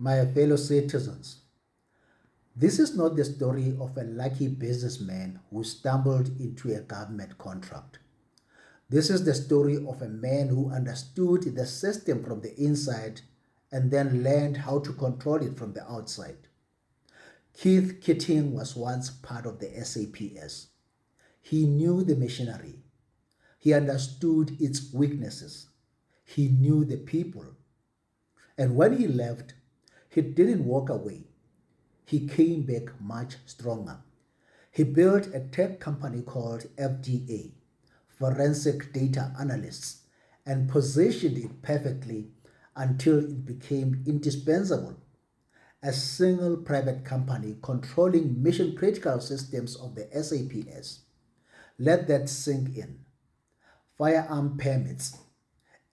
My fellow citizens, this is not the story of a lucky businessman who stumbled into a government contract. This is the story of a man who understood the system from the inside and then learned how to control it from the outside. Keating was once part of the SAPS. He knew the machinery. He understood its weaknesses. He knew the people. And when he left, he didn't walk away. He came back much stronger. He built a tech company called FDA, Forensic Data Analysts, and positioned it perfectly until it became indispensable. A single private company controlling mission critical systems of the SAPS. Let that sink in. Firearm permits,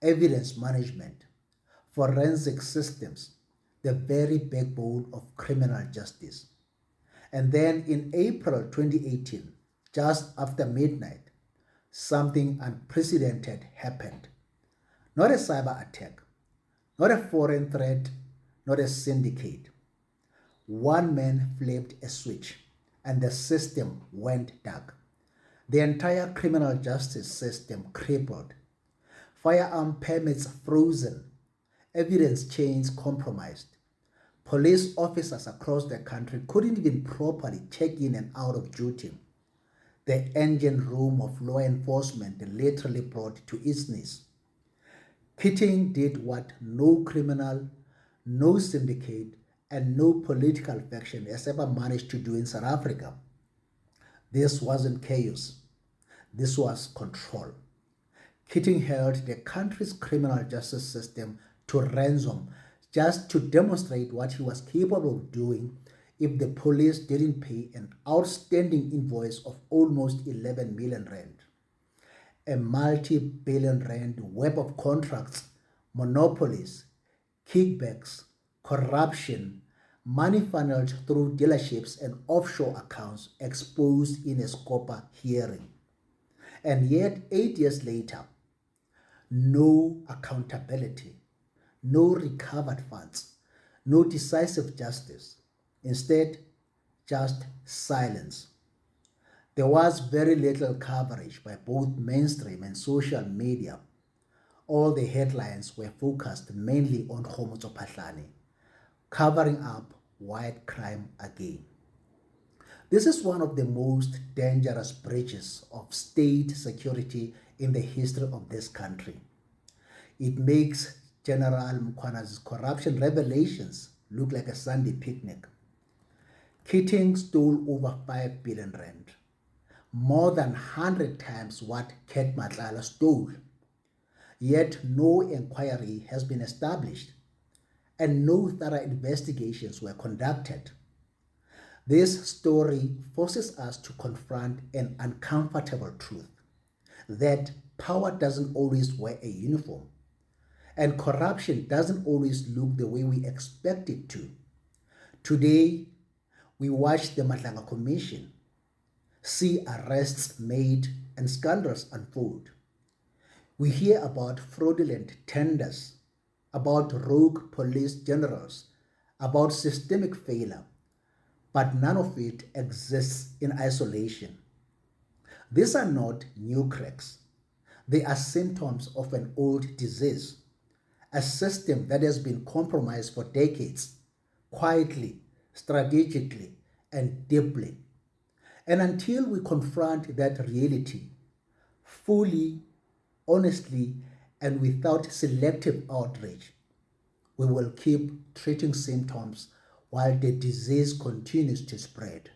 evidence management, forensic systems, the very backbone of criminal justice. And then in April 2018, just after midnight, something unprecedented happened. Not a cyber attack, not a foreign threat, not a syndicate. One man flipped a switch and the system went dark. The entire criminal justice system crippled. Firearm permits frozen. Evidence chains compromised. Police officers across the country couldn't even properly check in and out of duty. The engine room of law enforcement literally brought to its knees. Keating did what no criminal, no syndicate, and no political faction has ever managed to do in South Africa. This wasn't chaos. This was control. Keating held the country's criminal justice system to ransom just to demonstrate what he was capable of doing if the police didn't pay an outstanding invoice of almost 11 million rand. A multi-billion rand web of contracts, monopolies, kickbacks, corruption, money funneled through dealerships and offshore accounts exposed in a Scopa hearing. And yet, 8 years later, no accountability, no recovered funds, no decisive justice. Instead, just silence. There was very little coverage by both mainstream and social media. All the headlines were focused mainly on Khomotso Phahlane, covering up white crime again. This is one of the most dangerous breaches of state security in the history of this country. It makes General Mkhwana's corruption revelations look like a Sunday picnic. Keating stole over 5 billion rand, more than 100 times what Ket Matlala stole. Yet no inquiry has been established and no thorough investigations were conducted. This story forces us to confront an uncomfortable truth that power doesn't always wear a uniform and corruption doesn't always look the way we expect it to. Today, we watch the Matlanga Commission, see arrests made and scandals unfold. We hear about fraudulent tenders, about rogue police generals, about systemic failure, but none of it exists in isolation. These are not new cracks. They are symptoms of an old disease, a system that has been compromised for decades, quietly, strategically, and deeply. And until we confront that reality fully, honestly, and without selective outrage, we will keep treating symptoms while the disease continues to spread.